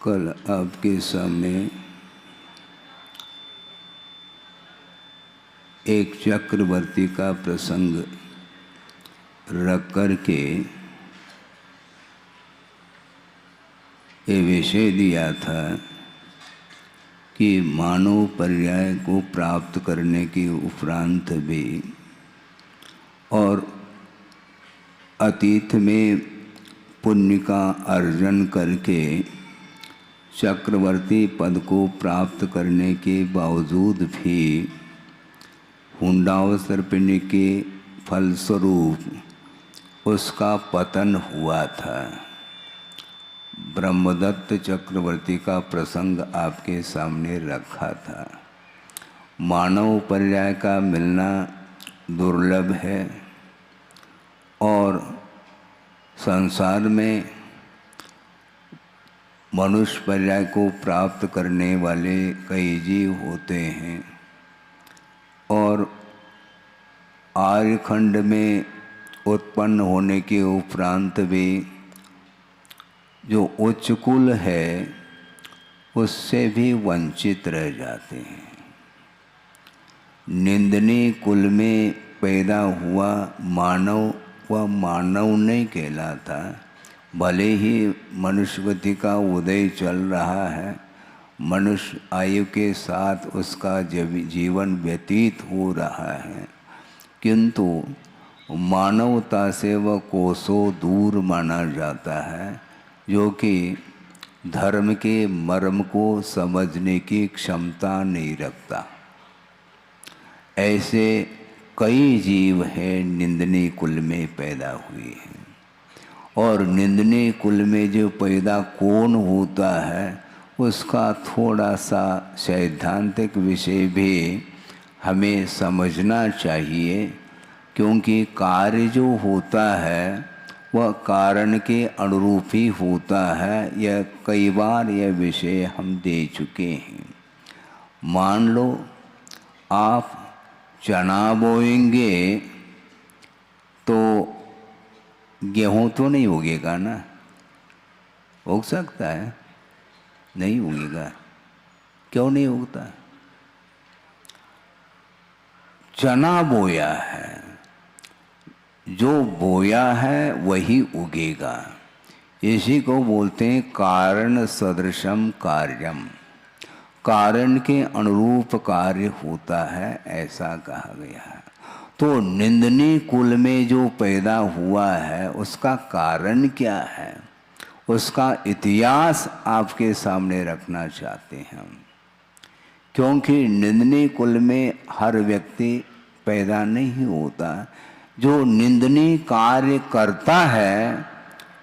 कल आपके सामने एक चक्रवर्ती का प्रसंग रख कर के ये विषय दिया था कि मानव पर्याय को प्राप्त करने के उपरांत भी और अतीत में पुण्य का अर्जन करके चक्रवर्ती पद को प्राप्त करने के बावजूद भी हुंडावसर्पिणी के फलस्वरूप उसका पतन हुआ था। ब्रह्मदत्त चक्रवर्ती का प्रसंग आपके सामने रखा था। मानव पर्याय का मिलना दुर्लभ है और संसार में मनुष्य पर्याय को प्राप्त करने वाले कई जीव होते हैं और आर्यखंड में उत्पन्न होने के उपरांत भी जो उच्च कुल है उससे भी वंचित रह जाते हैं। निंदनीय कुल में पैदा हुआ मानव वह मानव नहीं कहलाता। भले ही मनुष्यगति का उदय चल रहा है, मनुष्य आयु के साथ उसका जीवन व्यतीत हो रहा है, किंतु मानवता से वह कोसों दूर माना जाता है, जो कि धर्म के मर्म को समझने की क्षमता नहीं रखता। ऐसे कई जीव हैं निंदनीय कुल में पैदा हुए हैं और निंदनीय कुल में जो पैदा कौन होता है उसका थोड़ा सा सैद्धांतिक विषय भी हमें समझना चाहिए, क्योंकि कार्य जो होता है वह कारण के अनुरूप ही होता है। यह कई बार यह विषय हम दे चुके हैं। मान लो आप चना बोएंगे तो गेहूँ तो नहीं उगेगा ना, उग सकता है? नहीं उगेगा। क्यों नहीं उगता? चना बोया है, जो बोया है वही उगेगा। इसी को बोलते हैं कारण सदृशम कार्यम। कारण के अनुरूप कार्य होता है, ऐसा कहा गया है। तो निंदनीय कुल में जो पैदा हुआ है उसका कारण क्या है, उसका इतिहास आपके सामने रखना चाहते हैं हम। क्योंकि निंदनीय कुल में हर व्यक्ति पैदा नहीं होता। जो निंदनीय कार्य करता है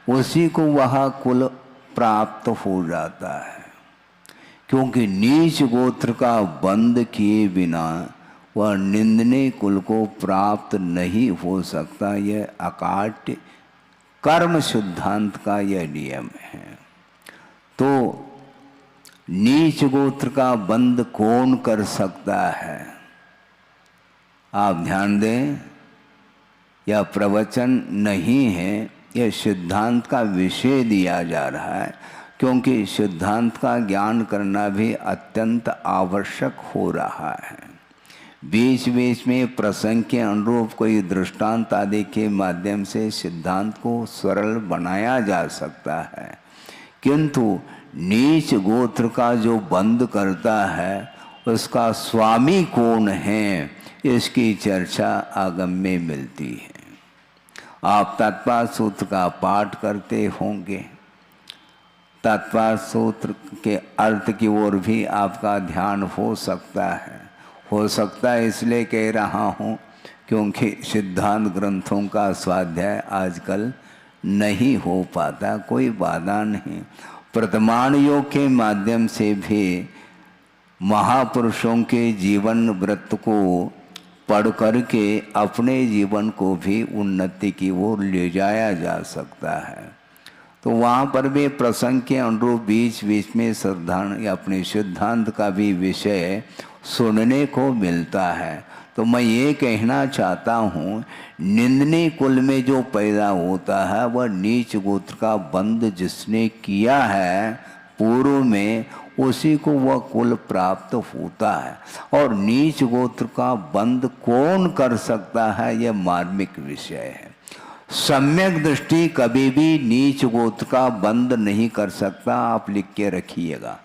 उसी को वह कुल प्राप्त हो जाता है, क्योंकि नीच गोत्र का बंध किए बिना वह निंदनीय कुल को प्राप्त नहीं हो सकता। यह अकाट्य कर्म सिद्धांत का यह नियम है। तो नीच गोत्र का बंध कौन कर सकता है? आप ध्यान दें, यह प्रवचन नहीं है, यह सिद्धांत का विषय दिया जा रहा है, क्योंकि सिद्धांत का ज्ञान करना भी अत्यंत आवश्यक हो रहा है। बीच बीच में प्रसंग के अनुरूप कोई दृष्टांत आदि के माध्यम से सिद्धांत को सरल बनाया जा सकता है, किंतु नीच गोत्र का जो बंध करता है उसका स्वामी कौन है, इसकी चर्चा आगम में मिलती है। आप तत्पाद सूत्र का पाठ करते होंगे। तत्पाद सूत्र के अर्थ की ओर भी आपका ध्यान हो सकता है इसलिए कह रहा हूँ क्योंकि सिद्धांत ग्रंथों का स्वाध्याय आजकल नहीं हो पाता। कोई बाधा नहीं, प्रमाण योग के माध्यम से भी महापुरुषों के जीवन वृत्त को पढ़ करके अपने जीवन को भी उन्नति की ओर ले जाया जा सकता है। तो वहाँ पर भी प्रसंग के अनुरूप बीच बीच में श्रद्धान या अपने सिद्धांत का भी विषय सुनने को मिलता है। तो मैं ये कहना चाहता हूँ, निंदनीय कुल में जो पैदा होता है वह नीच गोत्र का बंध जिसने किया है पूर्व में उसी को वह कुल प्राप्त होता है। और नीच गोत्र का बंध कौन कर सकता है, यह मार्मिक विषय है। सम्यक दृष्टि कभी भी नीच गोत्र का बंध नहीं कर सकता, आप लिख के रखिएगा।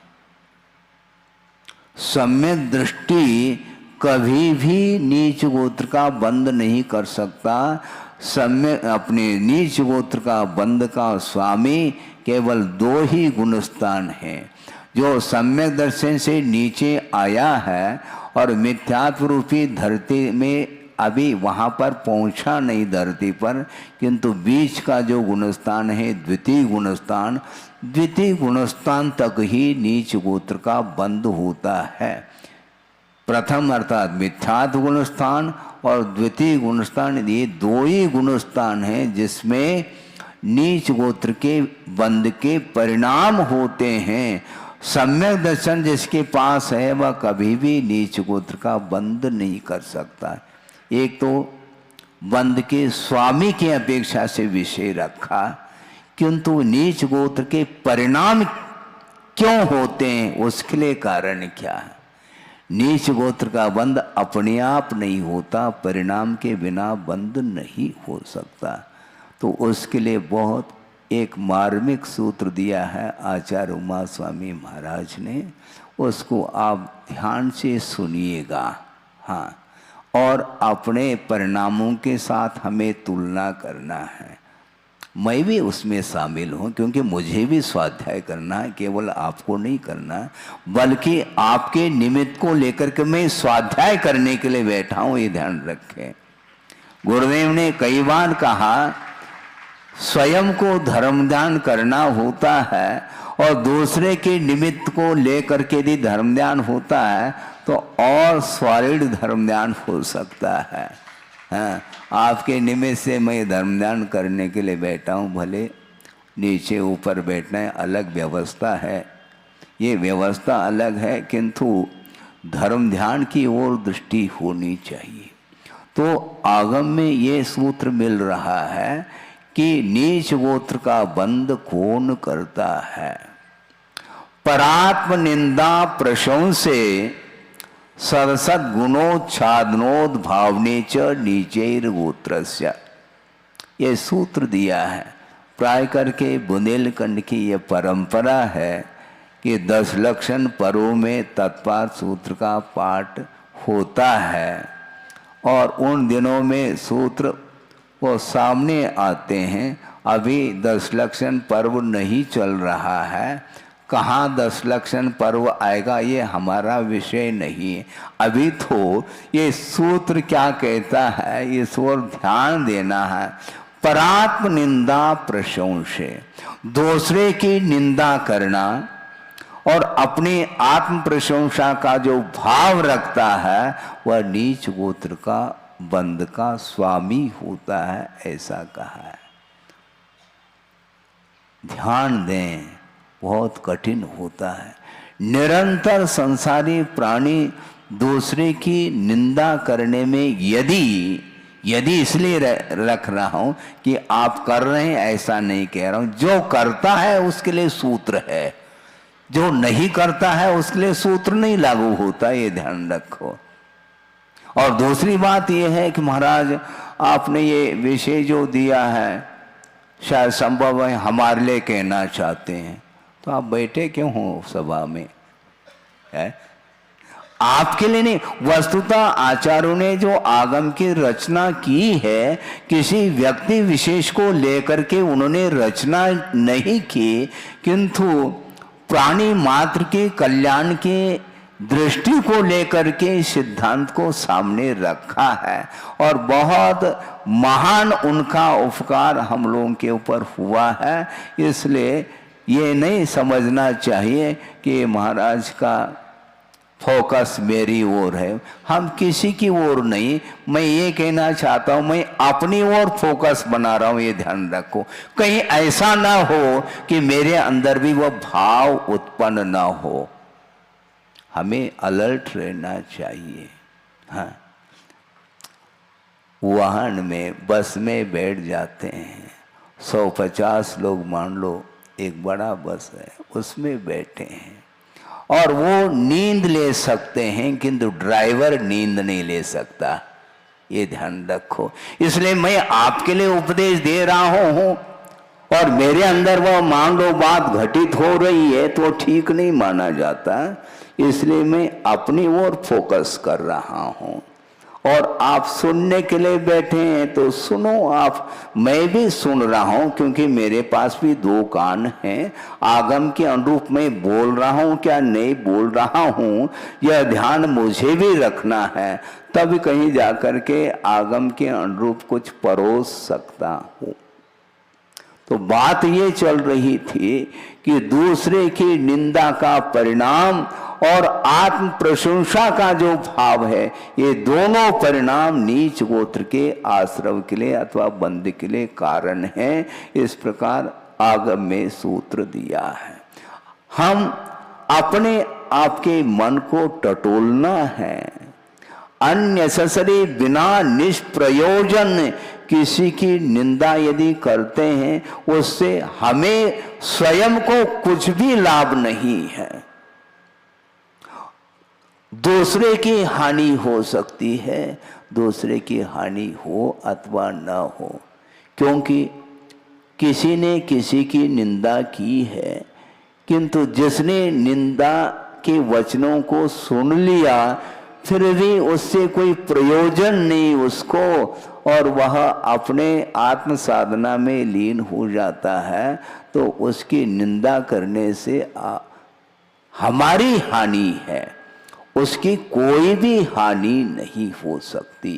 सम्यक दृष्टि कभी भी नीच गोत्र का बंध नहीं कर सकता। सम्यक अपने नीच गोत्र का बंध का स्वामी केवल दो ही गुणस्थान हैं। जो सम्यक दर्शन से नीचे आया है और मिथ्यात्व रूपी धरती में अभी वहाँ पर पहुँचा नहीं धरती पर, किंतु बीच का जो गुणस्थान है द्वितीय गुणस्थान, द्वितीय गुणस्थान तक ही नीच गोत्र का बंध होता है। प्रथम अर्थात मिथ्यात्व गुणस्थान और द्वितीय गुणस्थान, ये दो ही गुणस्थान हैं जिसमें नीच गोत्र के बंध के परिणाम होते हैं। सम्यक दर्शन जिसके पास है वह कभी भी नीच गोत्र का बंध नहीं कर सकता। एक तो बंध के स्वामी की अपेक्षा से विषय रखा, किंतु नीच गोत्र के परिणाम क्यों होते हैं उसके लिए कारण क्या है। नीच गोत्र का बंध अपने आप नहीं होता, परिणाम के बिना बंध नहीं हो सकता। तो उसके लिए बहुत एक मार्मिक सूत्र दिया है आचार्य उमा स्वामी महाराज ने, उसको आप ध्यान से सुनिएगा। हाँ, और अपने परिणामों के साथ हमें तुलना करना है। मैं भी उसमें शामिल हूँ, क्योंकि मुझे भी स्वाध्याय करना है, केवल आपको नहीं करना, बल्कि आपके निमित्त को लेकर के मैं स्वाध्याय करने के लिए बैठा हूँ, ये ध्यान रखें। गुरुदेव ने कई बार कहा स्वयं को धर्म ध्यान करना होता है और दूसरे के निमित्त को लेकर के यदि धर्म ध्यान होता है तो और सॉलिड धर्म ध्यान हो सकता है। हाँ, आपके निमित्त से मैं धर्म ध्यान करने के लिए बैठा हूँ, भले नीचे ऊपर बैठना है, अलग व्यवस्था है, ये व्यवस्था अलग है, किंतु धर्म ध्यान की ओर दृष्टि होनी चाहिए। तो आगम में ये सूत्र मिल रहा है कि नीच गोत्र का बंध कौन करता है। परात्म निंदा प्रशंसे सरसद गुणोच्छादनोद भावने च नीचैर गोत्रस्य, ये सूत्र दिया है। प्राय करके बुंदेलखंड की ये परंपरा है कि 10 लक्षण पर्वों में तत्पाद सूत्र का पाठ होता है और उन दिनों में सूत्र वो सामने आते हैं। अभी 10 लक्षण पर्व नहीं चल रहा है, कहाँ 10 लक्षण पर्व आएगा ये हमारा विषय नहीं है। अभी तो ये सूत्र क्या कहता है इस ओर ध्यान देना है। परात्म निंदा प्रशंसे, दूसरे की निंदा करना और अपनी आत्म प्रशंसा का जो भाव रखता है वह नीच गोत्र का बंध का स्वामी होता है, ऐसा कहा है। ध्यान दें, बहुत कठिन होता है। निरंतर संसारी प्राणी दूसरे की निंदा करने में यदि इसलिए रख रहा हूं कि आप कर रहे हैं ऐसा नहीं कह रहा हूं, जो करता है उसके लिए सूत्र है, जो नहीं करता है उसके लिए सूत्र नहीं लागू होता, ये ध्यान रखो। और दूसरी बात यह है कि महाराज आपने ये विषय जो दिया है शायद संभव है हमारे लिए कहना चाहते हैं, तो आप बैठे क्यों हो सभा में है? आपके लिए नहीं, वस्तुतः आचार्यों ने जो आगम की रचना की है किसी व्यक्ति विशेष को लेकर के उन्होंने रचना नहीं की, किंतु प्राणी मात्र के कल्याण के दृष्टि को लेकर के सिद्धांत को सामने रखा है और बहुत महान उनका उपकार हम लोगों के ऊपर हुआ है। इसलिए ये नहीं समझना चाहिए कि महाराज का फोकस मेरी ओर है, हम किसी की ओर नहीं। मैं ये कहना चाहता हूँ मैं अपनी ओर फोकस बना रहा हूँ, ये ध्यान रखो। कहीं ऐसा ना हो कि मेरे अंदर भी वह भाव उत्पन्न ना हो, हमें अलर्ट रहना चाहिए। हाँ, वाहन में बस में बैठ जाते हैं, 150 लोग मान लो एक बड़ा बस है, उसमें बैठे हैं और वो नींद ले सकते हैं, किंतु ड्राइवर नींद नहीं ले सकता, ये ध्यान रखो। इसलिए मैं आपके लिए उपदेश दे रहा हूं और मेरे अंदर वह मान लो बात घटित हो रही है तो ठीक नहीं माना जाता, इसलिए मैं अपनी ओर फोकस कर रहा हूं और आप सुनने के लिए बैठे हैं तो सुनो आप, मैं भी सुन रहा हूं क्योंकि मेरे पास भी दो कान हैं, आगम के अनुरूप मैं बोल रहा हूं क्या नहीं बोल रहा हूं, यह ध्यान मुझे भी रखना है, तब कहीं जाकर के आगम के अनुरूप कुछ परोस सकता हूं। तो बात ये चल रही थी कि दूसरे की निंदा का परिणाम और आत्म प्रशंसा का जो भाव है, ये दोनों परिणाम नीच गोत्र के आश्रव के लिए अथवा बंद के लिए कारण है। इस प्रकार आगम में सूत्र दिया है। हम अपने आपके मन को टटोलना है, अननेसेसरी बिना निष्प्रयोजन किसी की निंदा यदि करते हैं उससे हमें स्वयं को कुछ भी लाभ नहीं है, दूसरे की हानि हो सकती है, दूसरे की हानि हो अथवा न हो, क्योंकि किसी ने किसी की निंदा की है, किंतु जिसने निंदा के वचनों को सुन लिया फिर भी उससे कोई प्रयोजन नहीं उसको, और वह अपने आत्म साधना में लीन हो जाता है, तो उसकी निंदा करने से हमारी हानि है, उसकी कोई भी हानि नहीं हो सकती।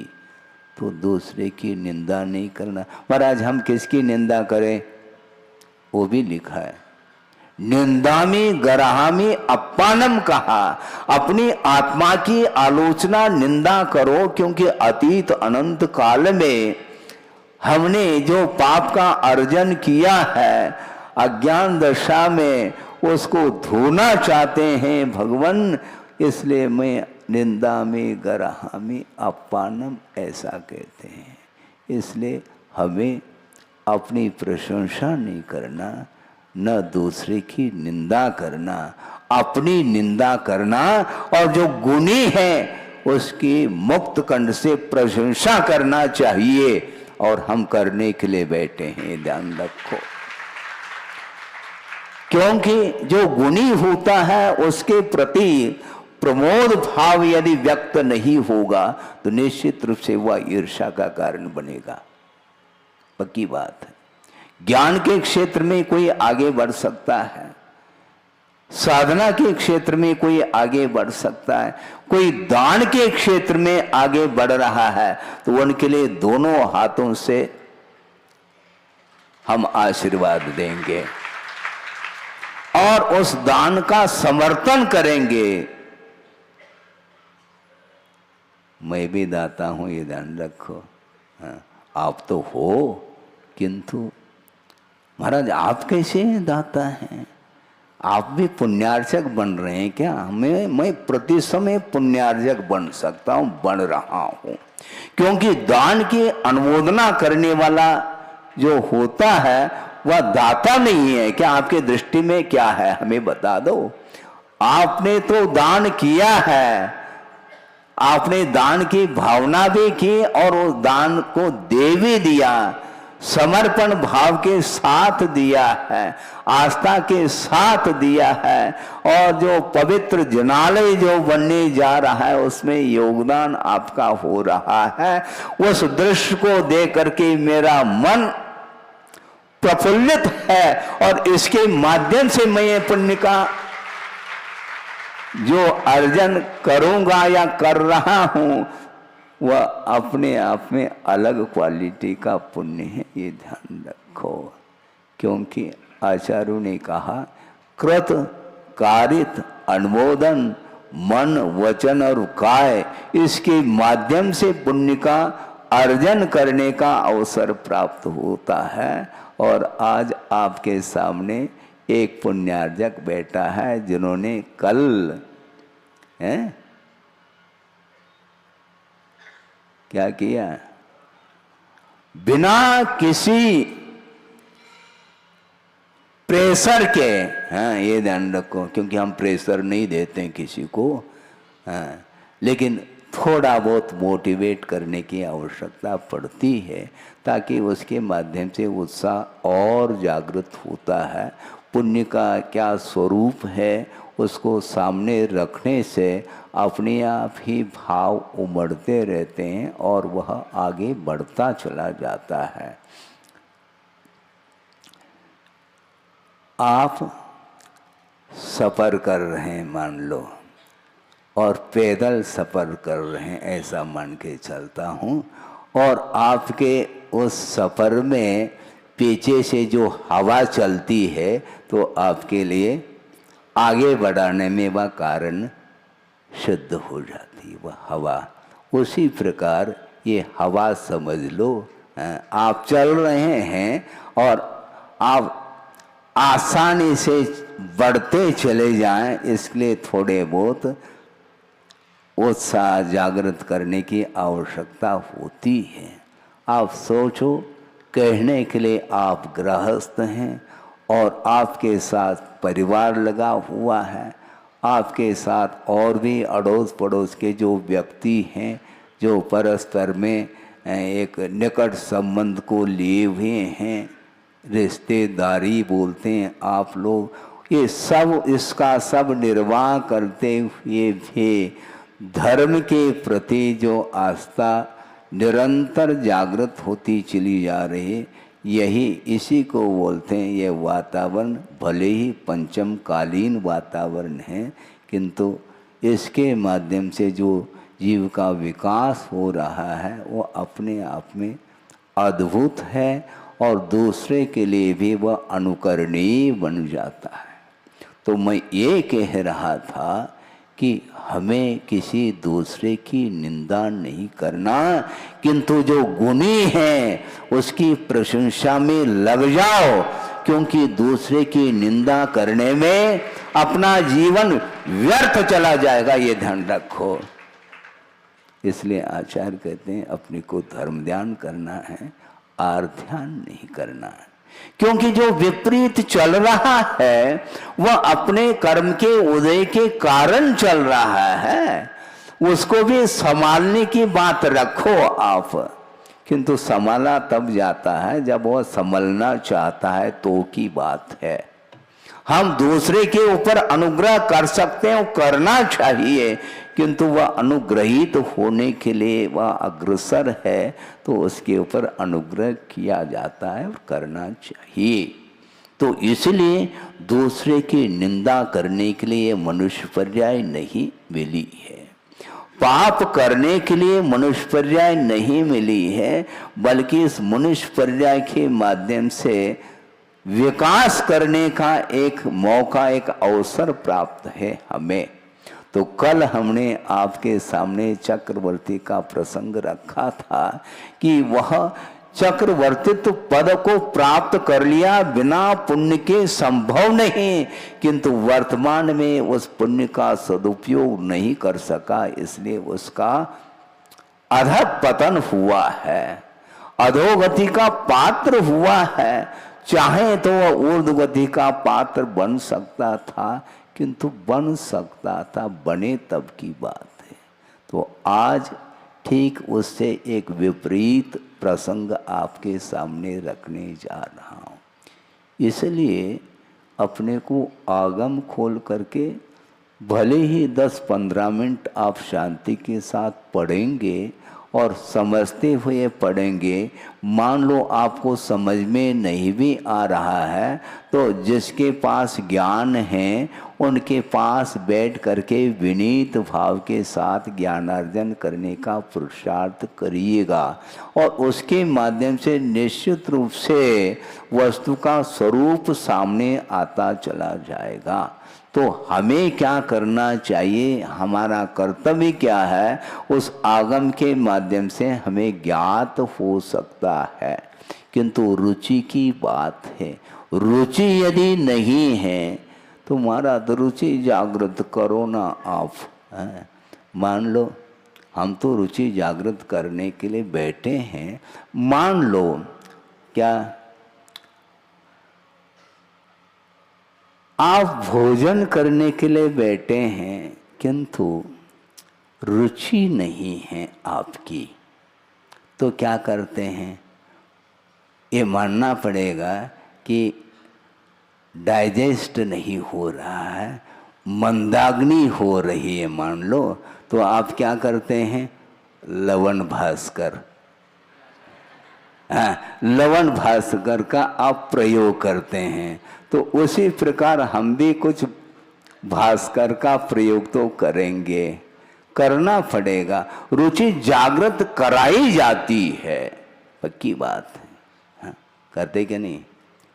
तो दूसरे की निंदा नहीं करना। महाराज हम किसकी निंदा करें, वो भी लिखा है, निंदामी गराहामी अपानम कहा, अपनी आत्मा की आलोचना निंदा करो, क्योंकि अतीत अनंत काल में हमने जो पाप का अर्जन किया है अज्ञान दशा में, उसको धोना चाहते हैं भगवान, इसलिए मैं निंदा में गराहामी अपानम ऐसा कहते हैं। इसलिए हमें अपनी प्रशंसा नहीं करना, न दूसरे की निंदा करना, अपनी निंदा करना, और जो गुणी है उसकी मुक्त कंठ से प्रशंसा करना चाहिए, और हम करने के लिए बैठे हैं, ध्यान रखो। क्योंकि जो गुणी होता है उसके प्रति प्रमोद भाव यदि व्यक्त नहीं होगा तो निश्चित रूप से वह ईर्ष्या का कारण बनेगा, पक्की बात है। ज्ञान के क्षेत्र में कोई आगे बढ़ सकता है, साधना के क्षेत्र में कोई आगे बढ़ सकता है, कोई दान के क्षेत्र में आगे बढ़ रहा है, तो उनके लिए दोनों हाथों से हम आशीर्वाद देंगे और उस दान का समर्थन करेंगे। मैं भी दाता हूं, ये ध्यान रखो। हाँ, आप तो हो, किंतु महाराज आप कैसे दाता हैं, आप भी पुण्यार्चक बन रहे हैं क्या? मैं प्रति समय पुण्यार्चक बन सकता हूं, बन रहा हूं, क्योंकि दान की अनुमोदना करने वाला जो होता है वह दाता नहीं है क्या? आपके दृष्टि में क्या है, हमें बता दो। आपने तो दान किया है, आपने दान की भावना भी की और उस दान को दे भी दिया, समर्पण भाव के साथ दिया है, आस्था के साथ दिया है, और जो पवित्र जनालय जो बनने जा रहा है उसमें योगदान आपका हो रहा है। उस दृश्य को देख करके मेरा मन प्रफुल्लित है और इसके माध्यम से मैं ये पुण्य का जो अर्जन करूंगा या कर रहा हूं वह अपने आप में अलग क्वालिटी का पुण्य है, ये ध्यान रखो। क्योंकि आचार्यों ने कहा कृत कारित अनुमोदन मन वचन और काय, इसके माध्यम से पुण्य का अर्जन करने का अवसर प्राप्त होता है। और आज आपके सामने एक पुण्यार्जक बैठा है जिन्होंने कल क्या किया, बिना किसी प्रेशर के, हाँ ये ध्यान रखो, क्योंकि हम प्रेशर नहीं देते हैं किसी को, हाँ, लेकिन थोड़ा बहुत मोटिवेट करने की आवश्यकता पड़ती है ताकि उसके माध्यम से उत्साह और जागृत होता है। पुण्य का क्या स्वरूप है उसको सामने रखने से अपने आप ही भाव उमड़ते रहते हैं और वह आगे बढ़ता चला जाता है। आप सफ़र कर रहे हैं मान लो, और पैदल सफ़र कर रहे हैं ऐसा मान के चलता हूँ, और आपके उस सफ़र में पीछे से जो हवा चलती है तो आपके लिए आगे बढ़ाने में वह कारण सिद्ध हो जाती है, वह हवा। उसी प्रकार ये हवा समझ लो, आप चल रहे हैं और आप आसानी से बढ़ते चले जाएं, इसलिए थोड़े बहुत उत्साह जागृत करने की आवश्यकता होती है। आप सोचो, कहने के लिए आप गृहस्थ हैं और आपके साथ परिवार लगा हुआ है, आपके साथ और भी अड़ोस पड़ोस के जो व्यक्ति हैं जो परस्पर में एक निकट संबंध को लिए हुए हैं, रिश्तेदारी बोलते हैं आप लोग, ये सब इसका सब निर्वाह करते हुए भी धर्म के प्रति जो आस्था निरंतर जागृत होती चली जा रही है, यही इसी को बोलते हैं ये वातावरण भले ही पंचमकालीन वातावरण है, किंतु इसके माध्यम से जो जीव का विकास हो रहा है वो अपने आप में अद्भुत है और दूसरे के लिए भी वह अनुकरणीय बन जाता है। तो मैं ये कह रहा था कि हमें किसी दूसरे की निंदा नहीं करना, किंतु जो गुणी है उसकी प्रशंसा में लग जाओ, क्योंकि दूसरे की निंदा करने में अपना जीवन व्यर्थ चला जाएगा, ये ध्यान रखो। इसलिए आचार्य कहते हैं अपने को धर्म ध्यान करना है, आर ध्यान नहीं करना है, क्योंकि जो विपरीत चल रहा है वह अपने कर्म के उदय के कारण चल रहा है, उसको भी संभालने की बात रखो आप। किंतु संभाला तब जाता है जब वह संभलना चाहता है तो की बात है। हम दूसरे के ऊपर अनुग्रह कर सकते हैं, वो करना चाहिए, किंतु वह अनुग्रहित होने के लिए वह अग्रसर है तो उसके ऊपर अनुग्रह किया जाता है और करना चाहिए। तो इसलिए दूसरे की निंदा करने के लिए मनुष्य पर्याय नहीं मिली है, पाप करने के लिए मनुष्य पर्याय नहीं मिली है, बल्कि इस मनुष्य पर्याय के माध्यम से विकास करने का एक मौका, एक अवसर प्राप्त है हमें। तो कल हमने आपके सामने चक्रवर्ती का प्रसंग रखा था कि वह चक्रवर्तित्व पद को प्राप्त कर लिया, बिना पुण्य के संभव नहीं, किंतु वर्तमान में उस पुण्य का सदुपयोग नहीं कर सका, इसलिए उसका अधःपतन हुआ है, अधोगति का पात्र हुआ है। चाहे तो वह ऊर्ध्वगति का पात्र बन सकता था, किंतु बन सकता था, बने तब की बात है। तो आज ठीक उससे एक विपरीत प्रसंग आपके सामने रखने जा रहा हूँ। इसलिए अपने को आगम खोल करके भले ही 10-15 मिनट आप शांति के साथ पढ़ेंगे और समझते हुए पढ़ेंगे, मान लो आपको समझ में नहीं भी आ रहा है तो जिसके पास ज्ञान है उनके पास बैठ करके विनीत भाव के साथ ज्ञानार्जन करने का पुरुषार्थ करिएगा और उसके माध्यम से निश्चित रूप से वस्तु का स्वरूप सामने आता चला जाएगा। तो हमें क्या करना चाहिए, हमारा कर्तव्य क्या है, उस आगम के माध्यम से हमें ज्ञात हो सकता है, किंतु रुचि की बात है। रुचि यदि नहीं है तो महाराज रुचि जागृत करो ना आप, है? मान लो हम तो रुचि जागृत करने के लिए बैठे हैं, मान लो क्या आप भोजन करने के लिए बैठे हैं किंतु रुचि नहीं है आपकी, तो क्या करते हैं? ये मानना पड़ेगा कि डाइजेस्ट नहीं हो रहा है, मंदाग्नि हो रही है मान लो, तो आप क्या करते हैं? लवण भास्कर, हाँ, लवण भास्कर का आप प्रयोग करते हैं। तो उसी प्रकार हम भी कुछ भास्कर का प्रयोग तो करेंगे, करना पड़ेगा। रुचि जागृत कराई जाती है, पक्की बात है। हाँ, करते क्या नहीं?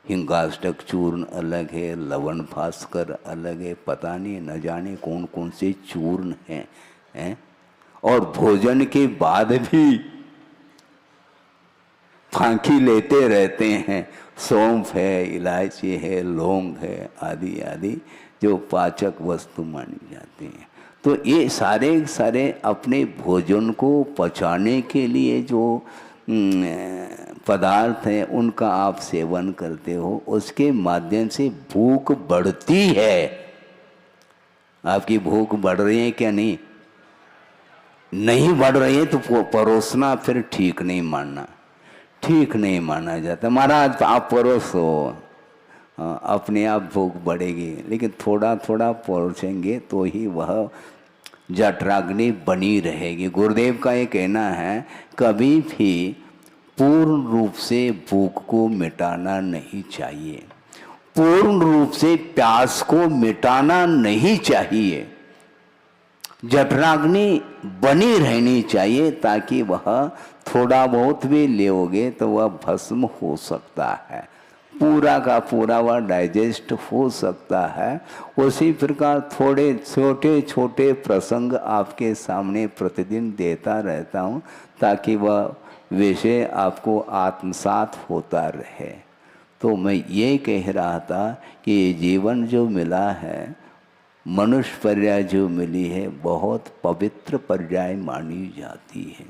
हिंगाष्टक चूर्ण अलग है, लवण भास्कर अलग है, पता नहीं न जाने कौन कौन से चूर्ण हैं। और भोजन के बाद भी फांकी लेते रहते हैं। सौंफ है, इलायची है, लौंग है, आदि आदि जो पाचक वस्तु मानी जाती हैं। तो ये सारे अपने भोजन को पचाने के लिए जो पदार्थ हैं उनका आप सेवन करते हो, उसके माध्यम से भूख बढ़ती है। आपकी भूख बढ़ रही है क्या? नहीं, नहीं बढ़ रही है तो परोसना फिर ठीक नहीं मानना, ठीक नहीं माना जाता। महाराज आप परोसो, अपने आप भूख बढ़ेगी, लेकिन थोड़ा थोड़ा परोसेंगे तो ही वह जठराग्नि बनी रहेगी। गुरुदेव का ये कहना है, कभी भी पूर्ण रूप से भूख को मिटाना नहीं चाहिए, पूर्ण रूप से प्यास को मिटाना नहीं चाहिए। जठराग्नि बनी रहनी चाहिए ताकि वह थोड़ा बहुत भी लेओगे तो वह भस्म हो सकता है, पूरा का पूरा वह डाइजेस्ट हो सकता है। उसी प्रकार थोड़े छोटे छोटे प्रसंग आपके सामने प्रतिदिन देता रहता हूँ ताकि वह विषय आपको आत्मसात होता रहे। तो मैं ये कह रहा था कि ये जीवन जो मिला है, मनुष्य पर्याय जो मिली है, बहुत पवित्र पर्याय मानी जाती है।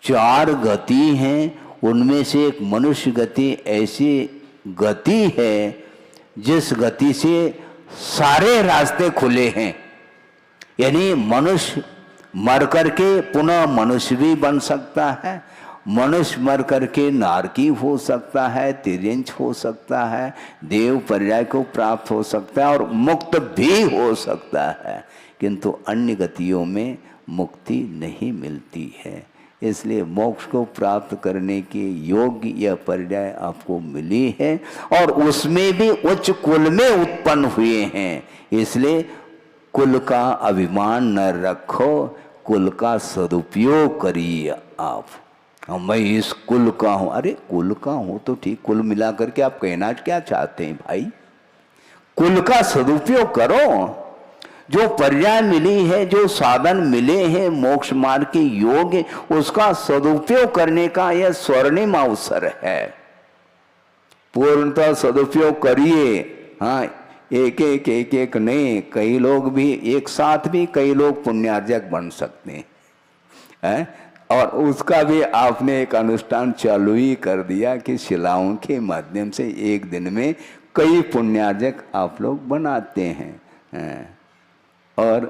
4 गति हैं, उनमें से एक मनुष्य गति ऐसी गति है जिस गति से सारे रास्ते खुले हैं। यानी मनुष्य मर करके पुनः मनुष्य भी बन सकता है, मनुष्य मर करके नारकी हो सकता है, तिर्यंच हो सकता है, देव पर्याय को प्राप्त हो सकता है और मुक्त भी हो सकता है, किंतु अन्य गतियों में मुक्ति नहीं मिलती है। इसलिए मोक्ष को प्राप्त करने के योग्य यह पर्याय आपको मिली है और उसमें भी उच्च कुल में उत्पन्न हुए हैं। इसलिए कुल का अभिमान न रखो, कुल का सदुपयोग करिए आप। मैं इस कुल का हूँ, अरे कुल का हूँ तो ठीक, कुल मिला करके आप कहना क्या चाहते हैं भाई? कुल का सदुपयोग करो। जो पर्याय मिली है, जो साधन मिले हैं मोक्ष मार्ग के योग, उसका सदुपयोग करने का यह स्वर्णिम अवसर है। पूर्णतः सदुपयोग करिए। हाँ, एक नहीं, कई लोग भी एक साथ भी कई लोग पुण्यार्जक बन सकते हैं। और उसका भी आपने एक अनुष्ठान चालू ही कर दिया कि शिलाओं के माध्यम से एक दिन में कई पुण्यार्जक आप लोग बनाते हैं और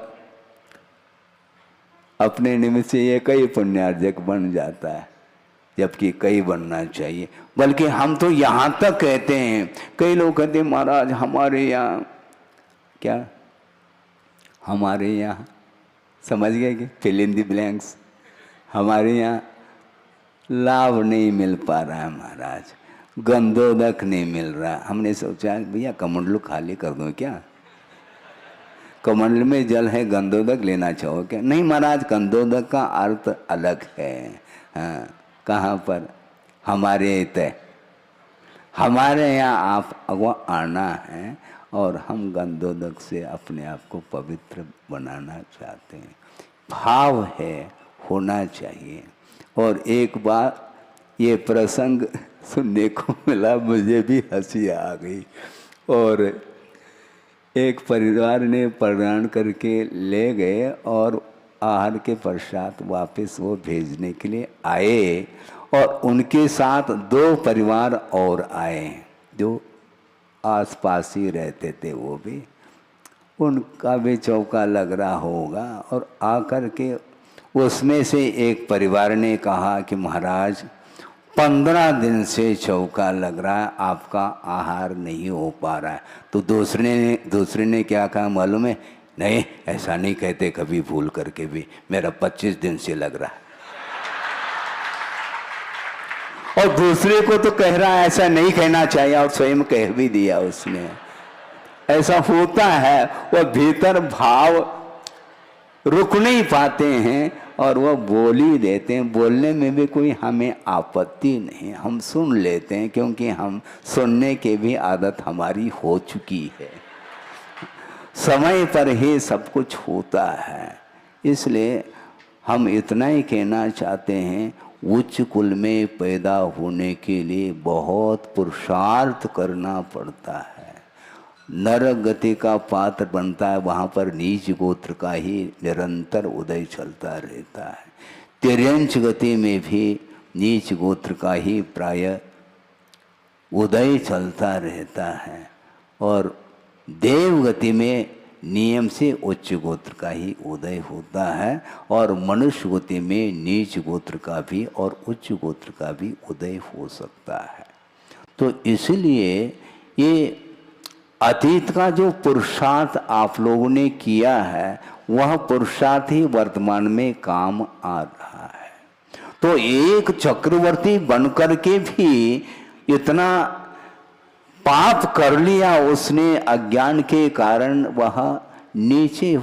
अपने निमित्त से ये कई पुण्यार्जक बन जाता है, जबकि कई बनना चाहिए। बल्कि हम तो यहाँ तक कहते हैं, कई लोग कहते हैं महाराज हमारे यहाँ क्या, हमारे यहाँ समझ गए कि फिल इन द ब्लैंक्स, हमारे यहाँ लाभ नहीं मिल पा रहा है महाराज, गंधोदक नहीं मिल रहा। हमने सोचा भैया कमंडलू खाली कर दूं क्या? कमंडल में जल है, गंधोदक लेना चाहो क्या? नहीं महाराज, गंधोदक का अर्थ अलग है। हाँ, कहाँ पर? हमारे तय, हमारे यहाँ आप अगवा आना है और हम गंधोदक से अपने आप को पवित्र बनाना चाहते हैं। भाव है, होना चाहिए। और एक बार ये प्रसंग सुनने को मिला, मुझे भी हंसी आ गई। और एक परिवार ने प्रदान करके ले गए और आहार के पश्चात वापस वो भेजने के लिए आए और उनके साथ 2 परिवार और आए जो आसपास ही रहते थे, वो भी उनका भी चौका लग रहा होगा। और आकर के उसमें से एक परिवार ने कहा कि महाराज 15 दिन से चौका लग रहा है, आपका आहार नहीं हो पा रहा है। तो दूसरे ने क्या कहा मालूम है? नहीं, ऐसा नहीं कहते कभी भूल करके भी, मेरा 25 दिन से लग रहा है। और दूसरे को तो कह रहा है ऐसा नहीं कहना चाहिए, और स्वयं कह भी दिया उसने। ऐसा होता है, वह भीतर भाव रुक नहीं पाते हैं और वह बोल ही देते हैं। बोलने में भी कोई हमें आपत्ति नहीं, हम सुन लेते हैं, क्योंकि हम सुनने की भी आदत हमारी हो चुकी है। समय पर ही सब कुछ होता है। इसलिए हम इतना ही कहना चाहते हैं, उच्च कुल में पैदा होने के लिए बहुत पुरुषार्थ करना पड़ता है। नरक गति का पात्र बनता है, वहाँ पर नीच गोत्र का ही निरंतर उदय चलता रहता है। तिर्यंच गति में भी नीच गोत्र का ही प्राय उदय चलता रहता है, और देव गति में नियम से उच्च गोत्र का ही उदय होता है, और मनुष्य गति में नीच गोत्र का भी और उच्च गोत्र का भी उदय हो सकता है। तो इसलिए ये अतीत का जो पुरुषार्थ आप लोगों ने किया है, वह पुरुषार्थ ही वर्तमान में काम आ रहा है। तो एक चक्रवर्ती बनकर के भी इतना पाप कर लिया उसने, अज्ञान के कारण वह नीचे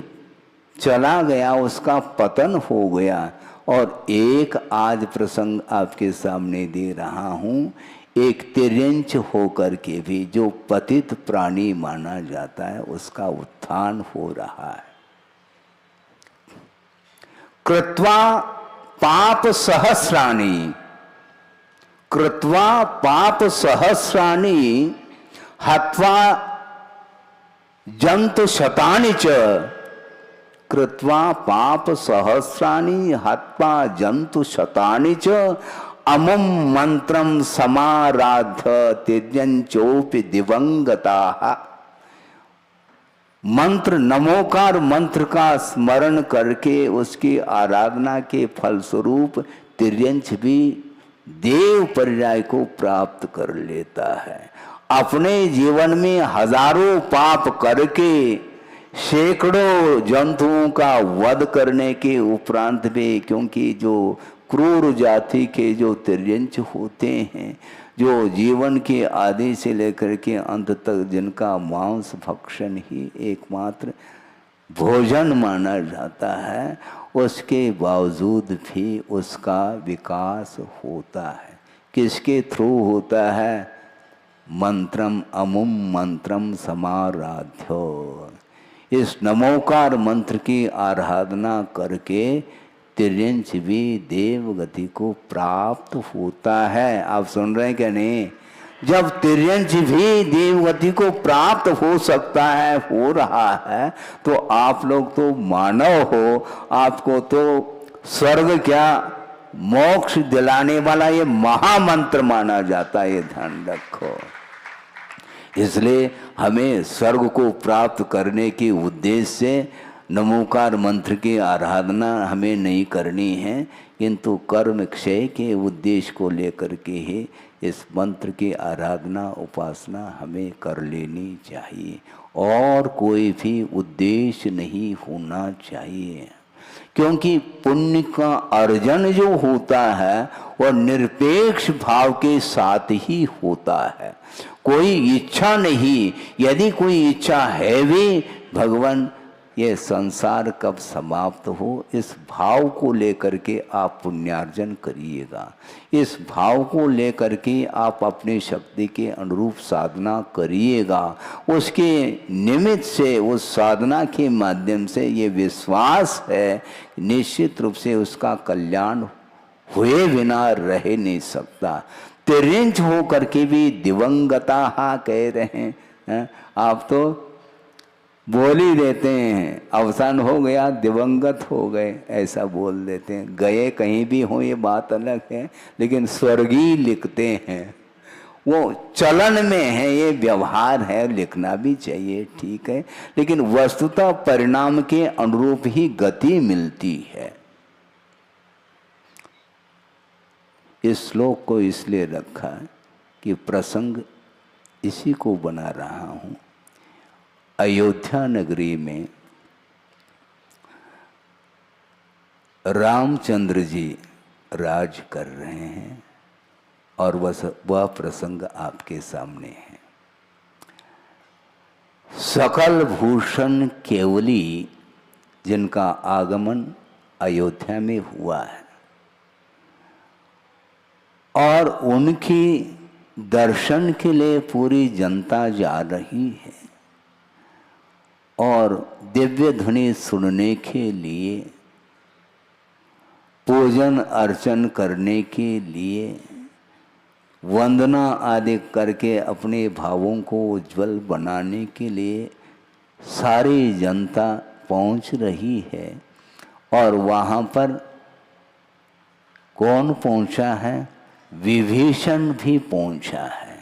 चला गया, उसका पतन हो गया। और एक आज प्रसंग आपके सामने दे रहा हूँ, एक तिर्यंच होकर के भी जो पतित प्राणी माना जाता है, उसका उत्थान हो रहा है। कृत्वा पाप सहस्राणि, कृत्वा पाप सहस्राणि हत्वा जंतु शतानि च, कृत्वा पाप सहस्राणि हत्वा जंतु शतानि च, अमुम मंत्रम समाराध्य तिर्यंचोपि दिवंगताः। मंत्र, नमोकार मंत्र का स्मरण करके उसकी आराधना के फलस्वरूप तिर्यंच भी देव पर्याय को प्राप्त कर लेता है। अपने जीवन में हजारों पाप करके सैकड़ों जंतुओं का वध करने के उपरांत भी, क्योंकि जो क्रूर जाति के जो तिर्यंच होते हैं, जो जीवन के आदि से लेकर के अंत तक जिनका मांस भक्षण ही एकमात्र भोजन माना जाता है, उसके बावजूद भी उसका विकास होता है। किसके थ्रू होता है? मंत्रम अमुम मंत्रम समाराध्यो। इस नमोकार मंत्र की आराधना करके तिर्यंच भी देव गति को प्राप्त होता है। आप सुन रहे हैं क्या? नहीं, जब तिर्यंच भी देव गति को प्राप्त हो सकता है, हो रहा है, तो आप लोग तो मानव हो, आपको तो स्वर्ग क्या मोक्ष दिलाने वाला ये महामंत्र माना जाता है, ये ध्यान रखो। इसलिए हमें स्वर्ग को प्राप्त करने के उद्देश्य से नमोकार मंत्र की आराधना हमें नहीं करनी है, किंतु कर्म क्षय के उद्देश्य को लेकर के ही इस मंत्र की आराधना उपासना हमें कर लेनी चाहिए, और कोई भी उद्देश्य नहीं होना चाहिए। क्योंकि पुण्य का अर्जन जो होता है वह निरपेक्ष भाव के साथ ही होता है, कोई इच्छा नहीं। यदि कोई इच्छा है भी, भगवान ये संसार कब समाप्त हो, इस भाव को लेकर के आप पुण्यार्जन करिएगा। इस भाव को लेकर के आप अपनी शक्ति के अनुरूप साधना करिएगा। उसके निमित्त से, उस साधना के माध्यम से ये विश्वास है निश्चित रूप से उसका कल्याण हुए बिना रह नहीं सकता। तिर्यंच हो करके भी दिवंगता कह रहे हैं, आप तो बोल ही देते हैं, अवसान हो गया, दिवंगत हो गए, ऐसा बोल देते हैं। गए कहीं भी हो ये बात अलग है, लेकिन स्वर्गीय लिखते हैं। वो चलन में है, ये व्यवहार है, लिखना भी चाहिए, ठीक है, लेकिन वस्तुतः परिणाम के अनुरूप ही गति मिलती है। इस श्लोक को इसलिए रखा कि प्रसंग इसी को बना रहा हूं। अयोध्या नगरी में रामचंद्र जी राज कर रहे हैं और वह प्रसंग आपके सामने है। सकल भूषण केवली जिनका आगमन अयोध्या में हुआ है और उनकी दर्शन के लिए पूरी जनता जा रही है और दिव्य ध्वनि सुनने के लिए, पूजन अर्चन करने के लिए, वंदना आदि करके अपने भावों को उज्जवल बनाने के लिए सारी जनता पहुंच रही है। और वहाँ पर कौन पहुंचा है? विभीषण भी पहुंचा है।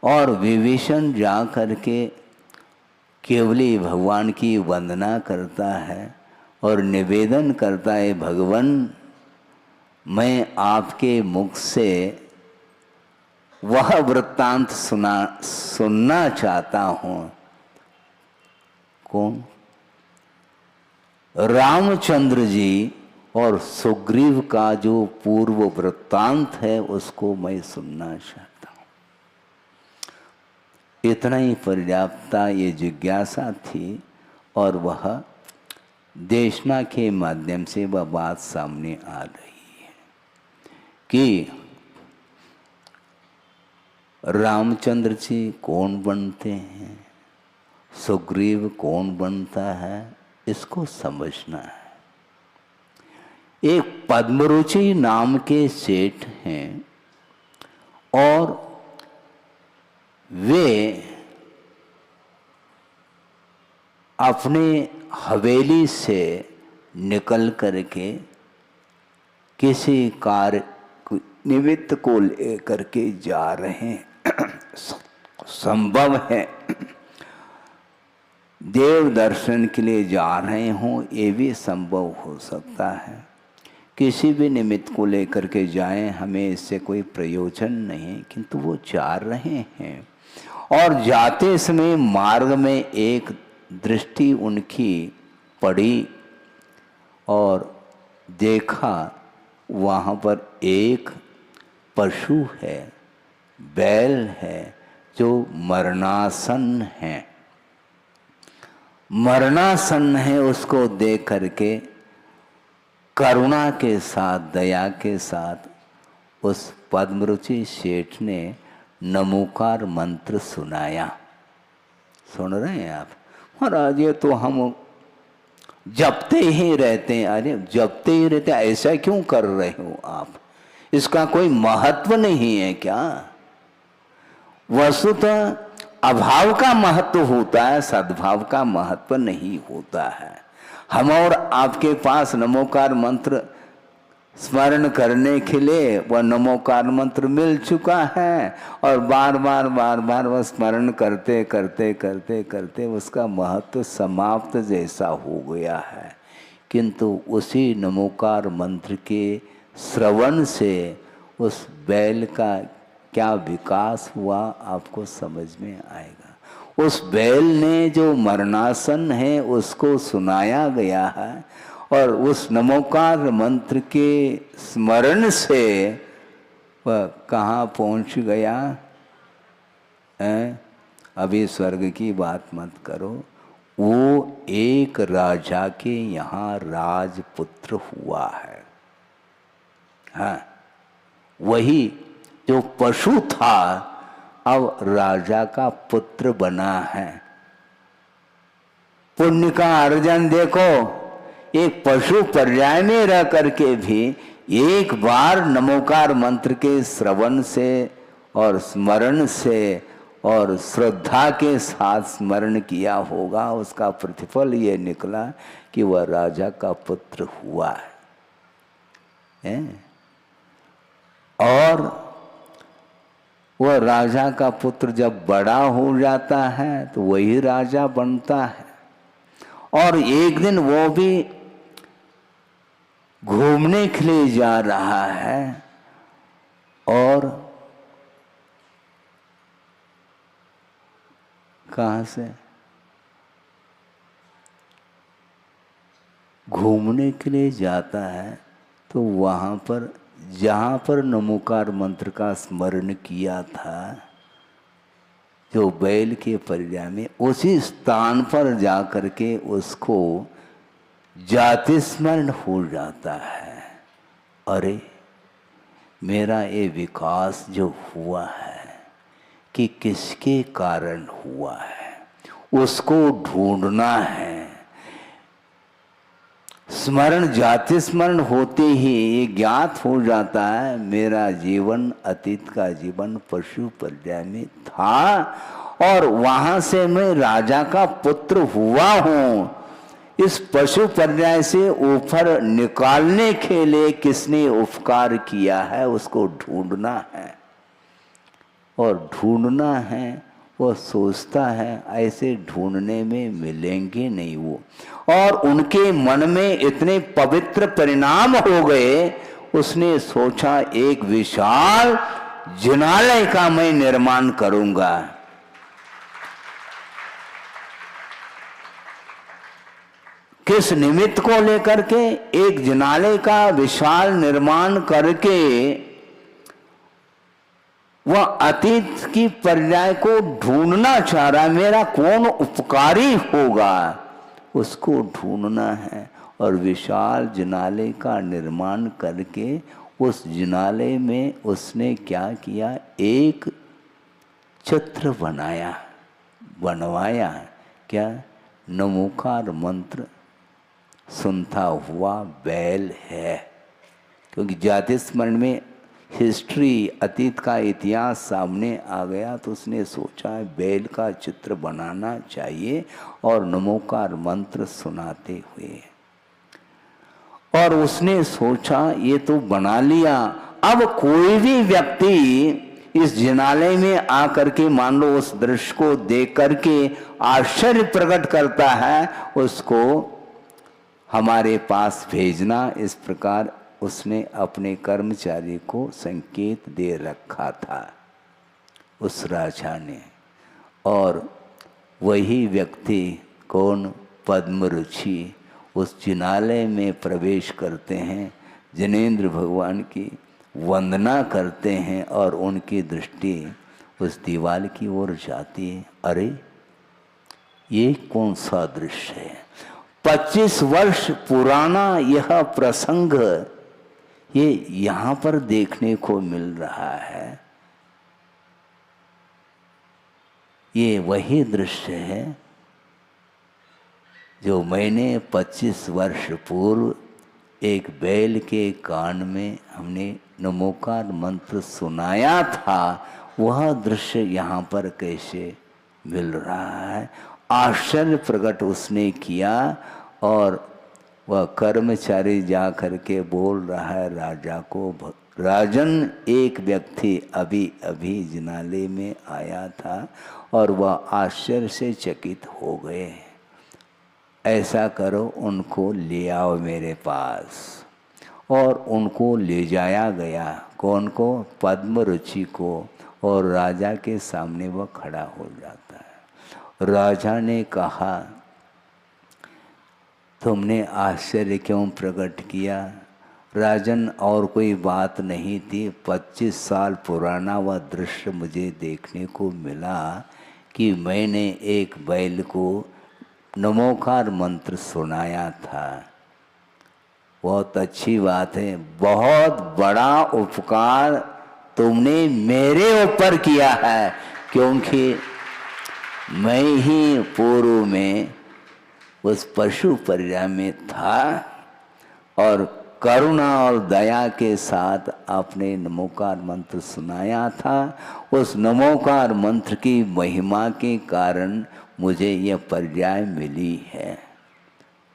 और विभीषण जा करके केवली भगवान की वंदना करता है और निवेदन करता है, भगवान मैं आपके मुख से वह वृत्तांत सुनना चाहता हूं। कौन? रामचंद्र जी और सुग्रीव का जो पूर्व वृत्तांत है उसको मैं सुनना चाहता हूं। इतना ही पर्याप्ता ये जिज्ञासा थी और वह देशना के माध्यम से वह बात सामने आ रही है कि रामचंद्र जी कौन बनते हैं, सुग्रीव कौन बनता है, इसको समझना है। एक पद्मरुचि नाम के सेठ हैं और वे अपने हवेली से निकल करके किसी कार्य निमित्त को लेकर के जा रहे हैं। संभव है देव दर्शन के लिए जा रहे हों, ये भी संभव हो सकता है। किसी भी निमित्त को लेकर के जाएं, हमें इससे कोई प्रयोजन नहीं, किंतु वो जा रहे हैं। और जाते समय मार्ग में एक दृष्टि उनकी पड़ी और देखा वहाँ पर एक पशु है, बैल है, जो मरणासन है। मरणासन है, उसको देख करके करुणा के साथ, दया के साथ उस पद्मरुचि सेठ ने नमोकार मंत्र सुनाया। सुन रहे हैं आप? महाराज ये तो हम जपते ही रहते हैं। अरे जपते ही रहते, ऐसा क्यों कर रहे हो आप? इसका कोई महत्व नहीं है क्या? वस्तुतः अभाव का महत्व होता है, सद्भाव का महत्व नहीं होता है। हम और आपके पास नमोकार मंत्र स्मरण करने के लिए वह नमोकार मंत्र मिल चुका है और बार बार वह स्मरण करते करते करते करते उसका महत्व समाप्त जैसा हो गया है। किंतु उसी नमोकार मंत्र के श्रवण से उस बैल का क्या विकास हुआ आपको समझ में आएगा। उस बैल ने जो मरणासन है उसको सुनाया गया है और उस नमोकार मंत्र के स्मरण से वह कहाँ पहुँच गया है? अभी स्वर्ग की बात मत करो। वो एक राजा के यहाँ राजपुत्र हुआ है। हाँ, वही जो पशु था अब राजा का पुत्र बना है। पुण्य का अर्जन देखो, एक पशु पर्याय में रह करके भी एक बार नमोकार मंत्र के श्रवण से और स्मरण से और श्रद्धा के साथ स्मरण किया होगा, उसका प्रतिफल ये निकला कि वह राजा का पुत्र हुआ है। और वह राजा का पुत्र जब बड़ा हो जाता है तो वही राजा बनता है। और एक दिन वो भी घूमने के लिए जा रहा है और कहाँ से घूमने के लिए जाता है तो वहाँ पर जहाँ पर नमोकार मंत्र का स्मरण किया था, जो बैल के पर्याय में, उसी स्थान पर जाकर के उसको जाति स्मरण हो जाता है। अरे मेरा ये विकास जो हुआ है कि किसके कारण हुआ है, उसको ढूंढना है। स्मरण, जाति स्मरण होते ही ये ज्ञात हो जाता है मेरा जीवन, अतीत का जीवन पशु पर्याय में था और वहां से मैं राजा का पुत्र हुआ हूं। इस पशु पर्याय से ऊपर निकालने के लिए किसने उपकार किया है, उसको ढूंढना है। और ढूंढना है, वो सोचता है ऐसे ढूंढने में मिलेंगे नहीं वो, और उनके मन में इतने पवित्र परिणाम हो गए, उसने सोचा एक विशाल जिनालय का मैं निर्माण करूंगा। किस निमित्त को लेकर के? एक जिनालय का विशाल निर्माण करके वह अतीत की पर्याय को ढूंढना चाह रहा है, मेरा कौन उपकारी होगा, उसको ढूंढना है। और विशाल जिनालय का निर्माण करके उस जिनालय में उसने क्या किया, एक चित्र बनवाया। क्या? नमोकार मंत्र सुनता हुआ बैल है। क्योंकि जाति स्मरण में हिस्ट्री, अतीत का इतिहास सामने आ गया तो उसने सोचा बैल का चित्र बनाना चाहिए और नमोकार मंत्र सुनाते हुए। और उसने सोचा ये तो बना लिया, अब कोई भी व्यक्ति इस जिनालय में आकर के मान लो उस दृश्य को देख करके आश्चर्य प्रकट करता है, उसको हमारे पास भेजना। इस प्रकार उसने अपने कर्मचारी को संकेत दे रखा था उस राजा ने। और वही व्यक्ति कौन? पद्मरुचि उस जिनालय में प्रवेश करते हैं, जिनेंद्र भगवान की वंदना करते हैं और उनकी दृष्टि उस दीवार की ओर जाती है। अरे ये कौन सा दृश्य है? 25 वर्ष पुराना यह प्रसंग ये यहाँ पर देखने को मिल रहा है। ये वही दृश्य है जो मैंने 25 वर्ष पूर्व एक बैल के कान में हमने नमोकार मंत्र सुनाया था। वह दृश्य यहाँ पर कैसे मिल रहा है? आश्चर्य प्रकट उसने किया और वह कर्मचारी जा करके बोल रहा है राजा को, राजन एक व्यक्ति अभी अभी जिनालय में आया था और वह आश्चर्य से चकित हो गए। ऐसा करो, उनको ले आओ मेरे पास। और उनको ले जाया गया। कौन को? पद्मरुचि को। और राजा के सामने वह खड़ा हो जाता है। राजा ने कहा तुमने आश्चर्य क्यों प्रकट किया? राजन और कोई बात नहीं थी, 25 साल पुराना वह दृश्य मुझे देखने को मिला कि मैंने एक बैल को नमोकार मंत्र सुनाया था। बहुत अच्छी बात है, बहुत बड़ा उपकार तुमने मेरे ऊपर किया है, क्योंकि मैं ही पूर्व में उस पशु पर्याय में था और करुणा और दया के साथ आपने नमोकार मंत्र सुनाया था। उस नमोकार मंत्र की महिमा के कारण मुझे यह पर्याय मिली है,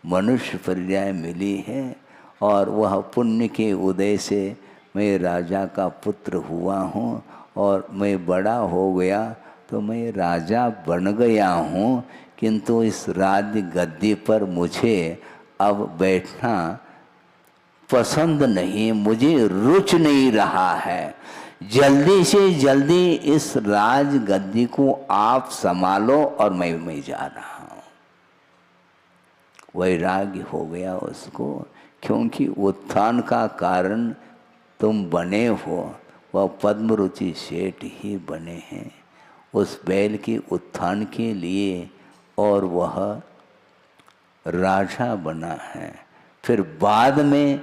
मनुष्य पर्याय मिली है। और वह पुण्य के उदय से मैं राजा का पुत्र हुआ हूँ और मैं बड़ा हो गया तो मैं राजा बन गया हूँ, किंतु इस राज्य गद्दी पर मुझे अब बैठना पसंद नहीं, मुझे रुच नहीं रहा है। जल्दी से जल्दी इस राज गद्दी को आप संभालो और मैं जा रहा हूँ। वैराग्य हो गया उसको, क्योंकि उत्थान का कारण तुम बने हो, वह पद्म रुचि सेठ ही बने हैं उस बैल के उत्थान के लिए, और वह राजा बना है। फिर बाद में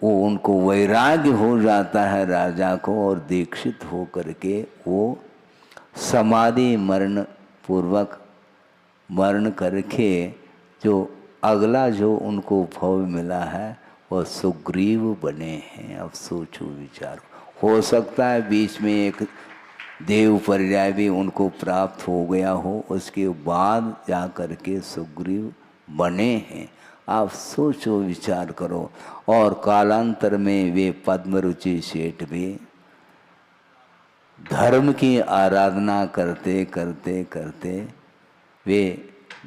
वो उनको वैराग्य हो जाता है राजा को, और दीक्षित हो करके वो समाधि मरण पूर्वक मरण करके जो अगला जो उनको भव मिला है वह सुग्रीव बने हैं। अब सोचो विचार, हो सकता है बीच में एक देव पर्याय भी उनको प्राप्त हो गया हो, उसके बाद जा करके सुग्रीव बने हैं। आप सोचो विचार करो। और कालांतर में वे पद्मरुचि सेठ भी धर्म की आराधना करते करते करते वे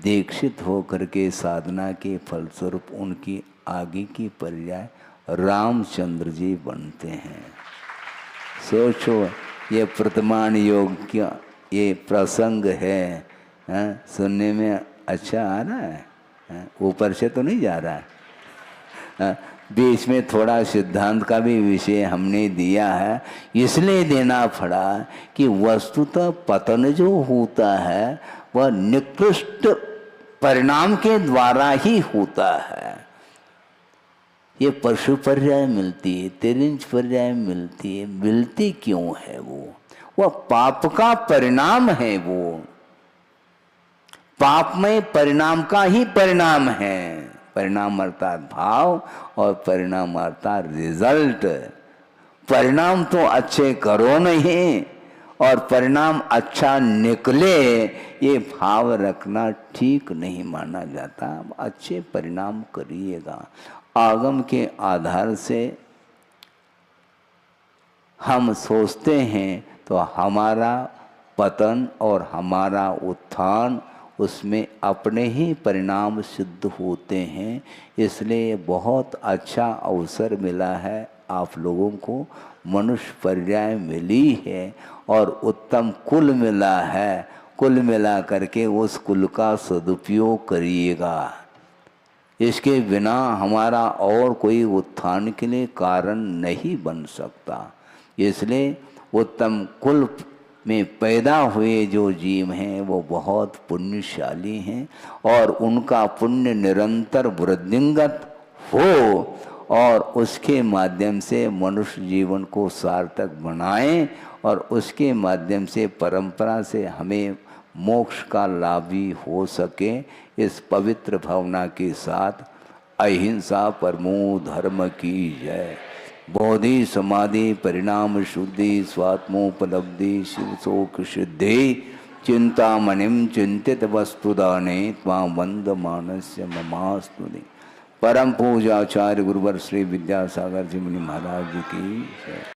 दीक्षित होकर के साधना के फलस्वरूप उनकी आगे की पर्याय रामचंद्र जी बनते हैं। सोचो, ये वर्तमान योग क्या ये प्रसंग है, सुनने में अच्छा आ रहा है, ऊपर से तो नहीं जा रहा है। बीच में थोड़ा सिद्धांत का भी विषय हमने दिया है, इसलिए देना पड़ा कि वस्तुतः पतन जो होता है वह निकृष्ट परिणाम के द्वारा ही होता है। ये पशु पर्याय मिलती है, तिरिंज पर्याय मिलती है, मिलती क्यों है? वह पाप का परिणाम है। वो पाप में परिणाम का ही परिणाम है। परिणाम अर्थात भाव और परिणाम अर्थात रिजल्ट। परिणाम तो अच्छे करो नहीं और परिणाम अच्छा निकले, ये भाव रखना ठीक नहीं माना जाता। अच्छे परिणाम करिएगा। आगम के आधार से हम सोचते हैं तो हमारा पतन और हमारा उत्थान उसमें अपने ही परिणाम सिद्ध होते हैं। इसलिए बहुत अच्छा अवसर मिला है आप लोगों को, मनुष्य पर्याय मिली है और उत्तम कुल मिला है। कुल मिला करके उस कुल का सदुपयोग करिएगा। इसके बिना हमारा और कोई उत्थान के लिए कारण नहीं बन सकता। इसलिए उत्तम कुल में पैदा हुए जो जीव हैं वो बहुत पुण्यशाली हैं और उनका पुण्य निरंतर वृद्धिंगत हो और उसके माध्यम से मनुष्य जीवन को सार्थक बनाएं और उसके माध्यम से परंपरा से हमें मोक्ष का लाभ भी हो सके। इस पवित्र भावना के साथ अहिंसा परमो धर्म की जय। बोधि समाधि परिणाम शुद्धि स्वात्मोपलब्धि शिव शोक सिद्धि चिंतामणिम चिंतित वस्तुदाने त्वां वंद मानस्य ममास्तुति। परम पूजाचार्य गुरुवर श्री विद्यासागर जी मुनि महाराज जी की जय।